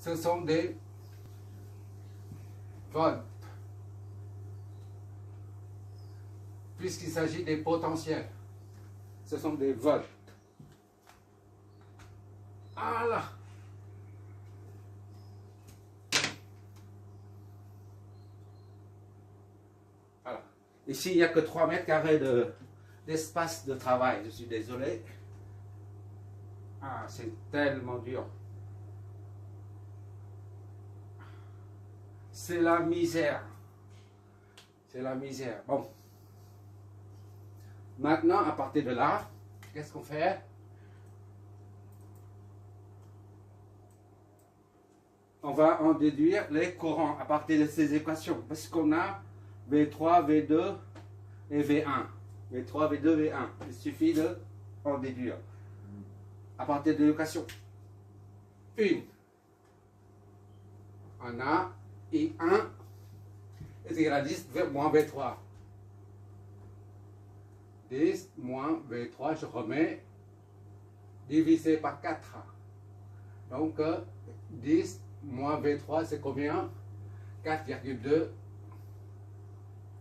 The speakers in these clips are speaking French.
ce sont des volts, puisqu'il s'agit des potentiels. Ce sont des volts. Voilà. Voilà. Ici, il n'y a que 3 mètres carrés d'espace de travail. Je suis désolé. Ah, c'est tellement dur. C'est la misère. C'est la misère. Bon. Maintenant, à partir de là, qu'est-ce qu'on fait? On va en déduire les courants à partir de ces équations. Parce qu'on a V3, V2 et V1. V3, V2, V1. Il suffit de en déduire. À partir de l'équation 1, on a I1 est égal à 10 moins V3. 10 moins V3, je remets, divisé par 4. Donc, 10 moins V3, c'est combien? 4,2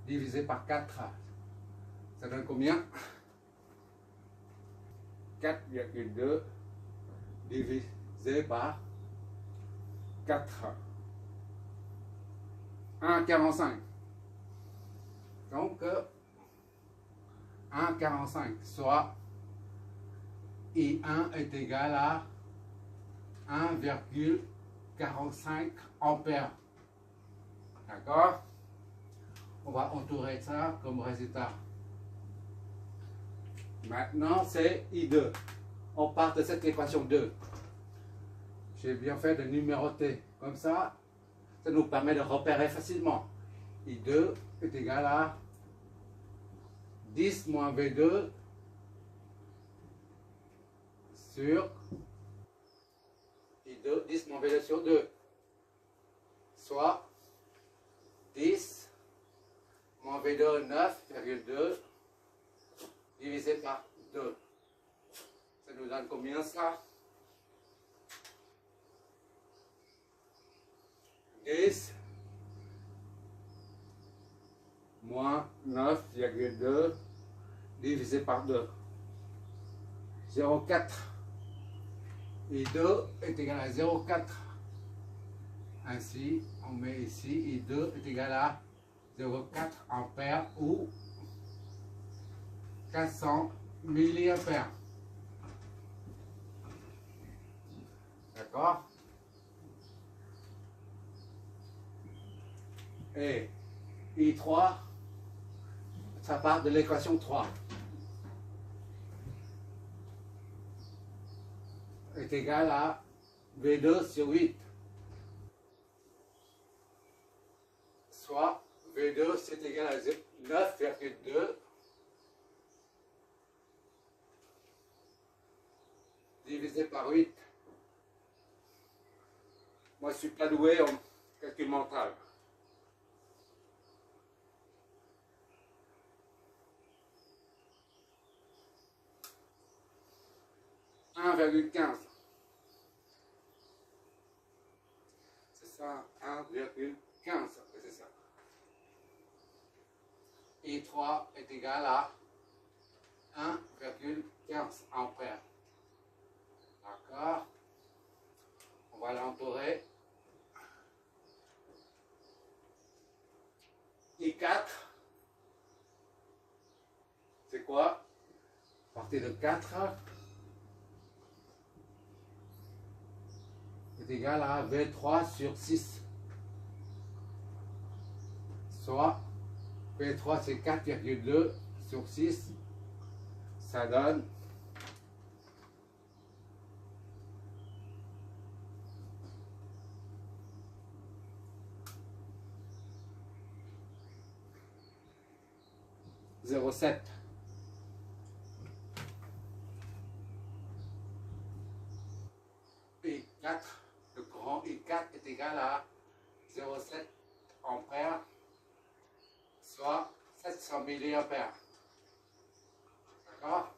divisé par 4. Ça donne combien? 4,2 divisé par 4. 1,45. Donc, 1,45, soit I1 est égal à 1,45 ampères. D'accord? On va entourer ça comme résultat. Maintenant, c'est I2. On part de cette équation 2. J'ai bien fait de numéroter. Comme ça nous permet de repérer facilement. I2 est égal à 10 moins V2 sur I2, 10 moins V2 sur 2. Soit 10 moins V2, 9,2 divisé par 2. Ça nous donne combien ça? 10 moins 9,2 divisé par 2. 0,4. Et 2 est égal à 0,4. Ainsi, on met ici, I2 est égal à 0,4 ampères ou 400 milliampères. D'accord? Et I3, ça part de l'équation 3. Est égal à V2 sur 8. Soit V2 c'est égal à 9,2 divisé par 8. Moi je suis pas doué en calcul mental. 1,15. C'est ça, 1,15. C'est ça. I3 est égal à 1,15 ampères. D'accord? On va l'entourer. I4, c'est quoi? À partir de 4 est égal à V3 sur 6. Soit V3 c'est 4,2 sur 6. Ça donne 0,7. I4, le courant I4 est égal à 0,7 ampères, soit 700 milliampères. D'accord?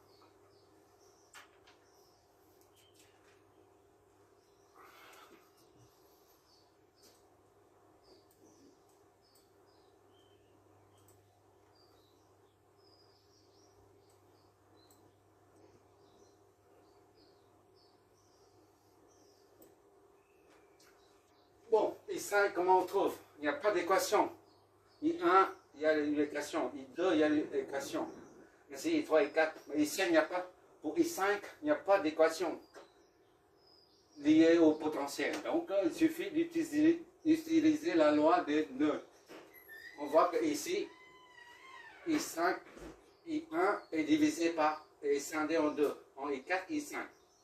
I5, comment on trouve? Il n'y a pas d'équation. I1, il y a l'équation. I2, il y a l'équation. Ici, I3, I4. Mais ici, il n'y a pas. Pour I5, il n'y a pas d'équation liée au potentiel. Donc, il suffit d'utiliser la loi des nœuds. On voit que ici, I5, I1 est divisé par, et scindé en deux, en I4, I5.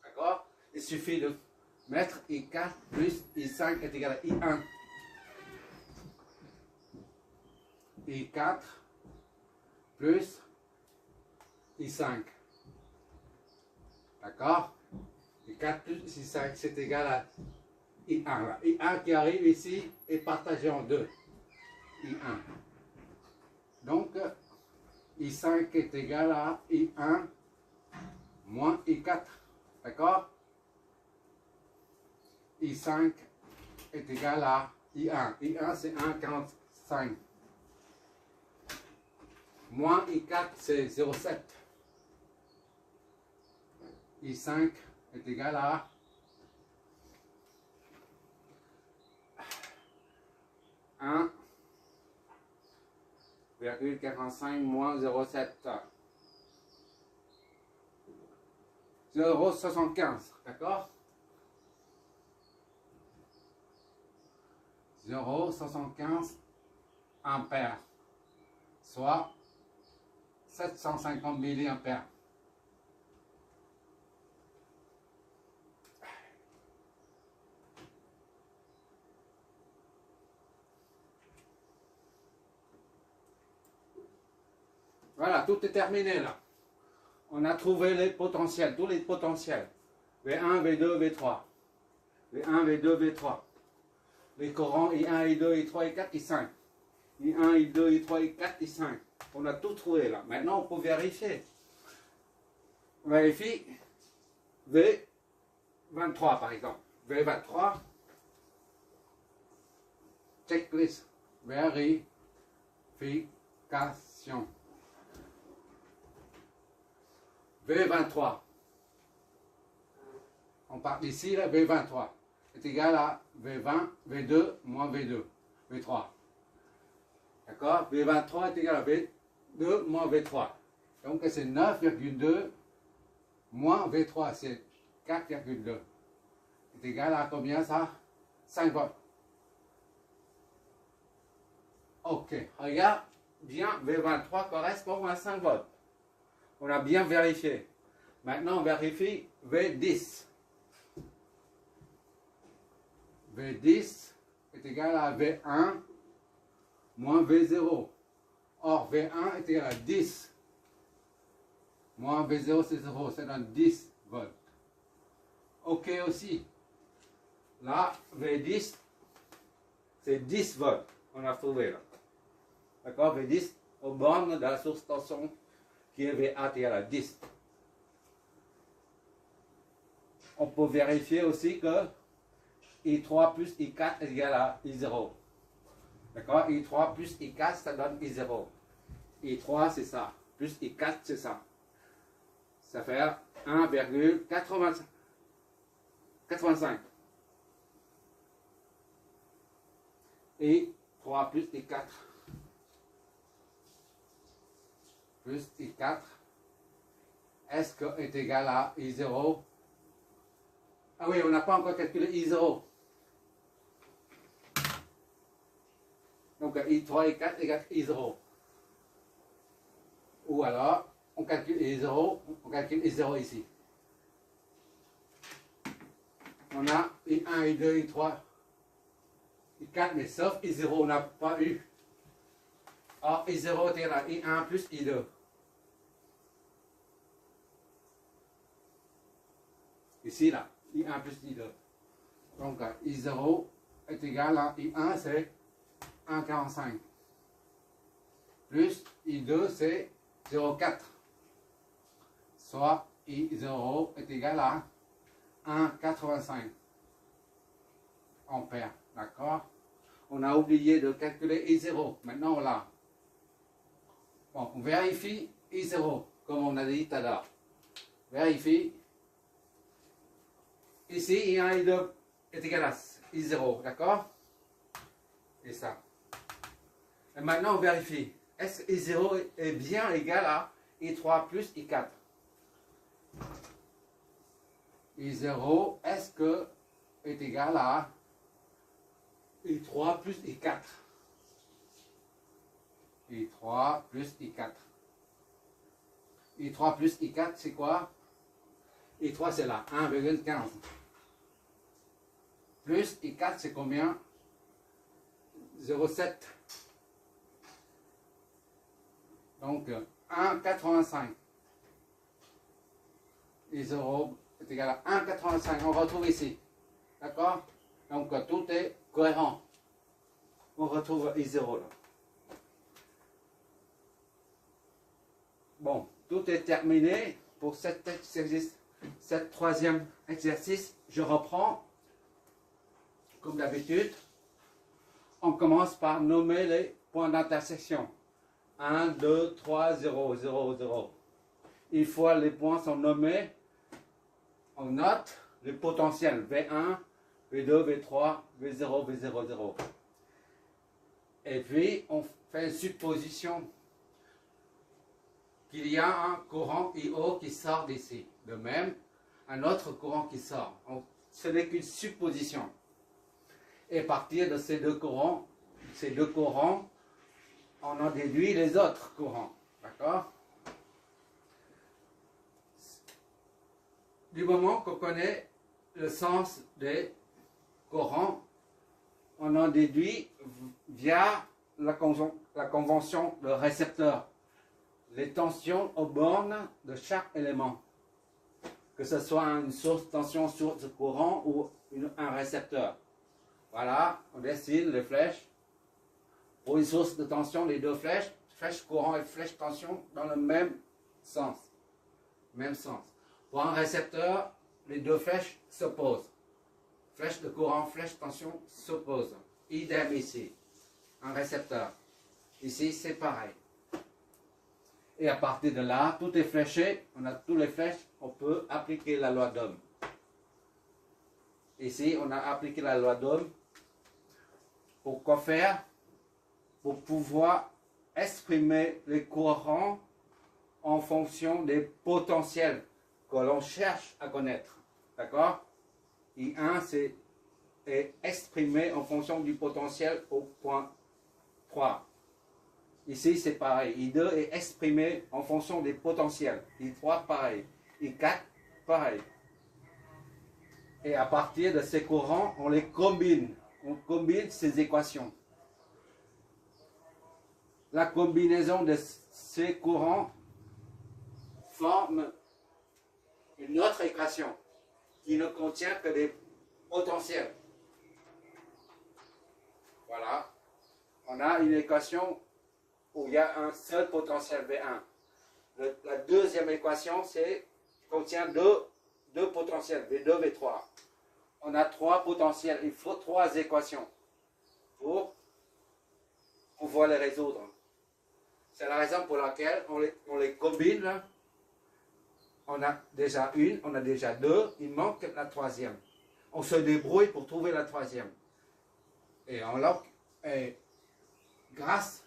D'accord? Il suffit de mettre I4 plus I5 est égal à I1. I4 plus I5. D'accord? I4 plus I5, c'est égal à I1. Là. I1 qui arrive ici est partagé en deux. I1. Donc, I5 est égal à I1 moins I4. D'accord? I5 est égal à I1. I1 c'est 1,45. Moins I4 c'est 0,7. I5 est égal à 1,45 moins 0,7. 0,75. D'accord? 0,75 ampères, soit 750 milliampères. Voilà, tout est terminé là. On a trouvé les potentiels, tous les potentiels. V1, V2, V3. V1, V2, V3. Les courants I1, I2, I3, I4, I5. I1, I2, I3, I4, I5. On a tout trouvé là. Maintenant, on peut vérifier. On vérifie V23 par exemple. V23. Checklist. Vérification. V23. On part d'ici, là, V23 est égal à V20, V2 moins V2, V3. D'accord? V23 est égal à V2 moins V3. Donc c'est 9,2 moins V3, c'est 4,2. Est égal à combien ça? 5 volts. Ok, regarde bien, V23 correspond à 5 volts. On a bien vérifié. Maintenant, on vérifie V10. V10 est égal à V1 moins V0. Or, V1 est égal à 10. Moins V0, c'est 0. Ça donne 10 volts. OK aussi. Là, V10, c'est 10 volts. On a trouvé là. D'accord? V10 aux bornes de la source tension qui est VA égale à 10. On peut vérifier aussi que I3 plus I4 est égal à I0. D'accord? I3 plus I4, ça donne I0. I3, c'est ça. Plus I4, c'est ça. Ça fait 1,85. I3 plus I4. Plus I4, est-ce que est égal à I0? Ah oui, on n'a pas encore calculé I0. Donc I3 et 4 égale I0. Ou alors, on calcule I0, on calcule I0 ici. On a I1, I2, I3, I4, mais sauf I0, on n'a pas eu. Or, I0 est égal à I1 plus I2. Ici, là, I1 plus I2. Donc, I0 est égal à I1, c'est 1,45. Plus I2, c'est 0,4. Soit I0 est égal à 1,85 ampères. D'accord? On a oublié de calculer I0. Maintenant, on l'a. Bon, on vérifie I0, comme on a dit tout à l'heure. Vérifie. Ici, I1, I2 est égal à I0, d'accord? et ça. Et maintenant, on vérifie. Est-ce que I0 est bien égal à I3 plus I4? I0, est-ce que est égal à I3 plus I4? I3 plus I4. I3 plus I4, c'est quoi? I3, c'est là, 1,15. Plus I4, c'est combien? 0,7. Donc, 1,85. I0 est égal à 1,85. On retrouve ici. D'accord? Donc, tout est cohérent. On retrouve I0 là. Bon, tout est terminé pour cet exercice, cet troisième exercice. Je reprends, comme d'habitude. On commence par nommer les points d'intersection. 1, 2, 3, 0, 0, 0. Une fois les points sont nommés, on note les potentiels V1, V2, V3, V0, V0, 0. Et puis, on fait une supposition qu'il y a un courant IO qui sort d'ici. De même, un autre courant qui sort. Ce n'est qu'une supposition. Et à partir de ces deux courants, on en déduit les autres courants. D'accord? Du moment qu'on connaît le sens des courants, on en déduit via la convention de récepteur. Les tensions aux bornes de chaque élément. Que ce soit une source de tension, source de courant ou un récepteur. Voilà, on dessine les flèches. Pour une source de tension, les deux flèches, flèche courant et flèche tension, dans le même sens. Même sens. Pour un récepteur, les deux flèches s'opposent. Flèche de courant, flèche tension s'opposent. Idem ici. Un récepteur. Ici, c'est pareil. Et à partir de là, tout est fléché. On a toutes les flèches. On peut appliquer la loi d'Ohm. Ici, on a appliqué la loi d'Ohm. Pour quoi faire? Pour pouvoir exprimer les courants en fonction des potentiels que l'on cherche à connaître. D'accord? I1 est exprimé en fonction du potentiel au point 3. Ici, c'est pareil. I2 est exprimé en fonction des potentiels. I3, pareil. I4, pareil. Et à partir de ces courants, on les combine. On combine ces équations. La combinaison de ces courants forme une autre équation qui ne contient que des potentiels. Voilà. On a une équation où il y a un seul potentiel V1. La deuxième équation contient deux potentiels, V2, V3. On a trois potentiels, il faut trois équations pour pouvoir les résoudre. C'est la raison pour laquelle on les combine. On a déjà une, on a déjà deux, il manque la troisième. On se débrouille pour trouver la troisième. Et grâce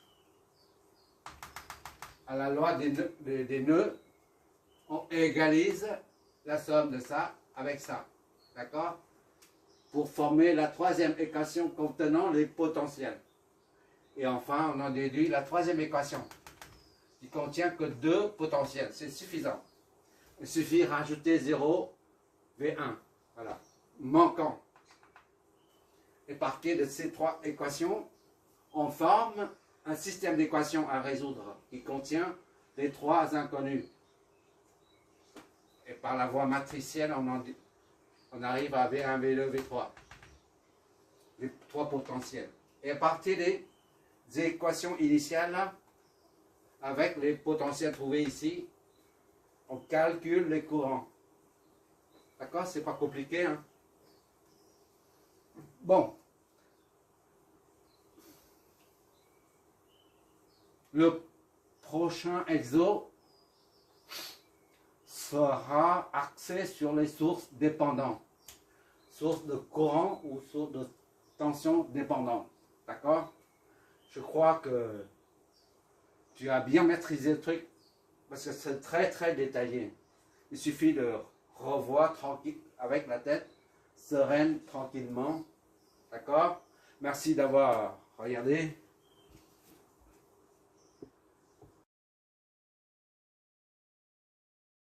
à la loi des nœuds, on égalise la somme de ça avec ça. D'accord? Pour former la troisième équation contenant les potentiels. Et enfin, on en déduit la troisième équation, qui contient que deux potentiels. C'est suffisant. Il suffit de rajouter 0, V1. Voilà. Manquant. Et à partir de ces trois équations, on forme un système d'équations à résoudre qui contient les trois inconnus. Et par la voie matricielle, on arrive à V1, V2, V3. Les trois potentiels. Et à partir des équations initiales, là, avec les potentiels trouvés ici, on calcule les courants. D'accord? C'est pas compliqué, hein? Bon. Le prochain exo sera axé sur les sources dépendantes. Sources de courant ou sources de tension dépendantes. D'accord? crois que tu as bien maîtrisé le truc parce que c'est très très détaillé. Il suffit de revoir tranquille, avec la tête, sereine, tranquillement. D'accord? Merci d'avoir regardé.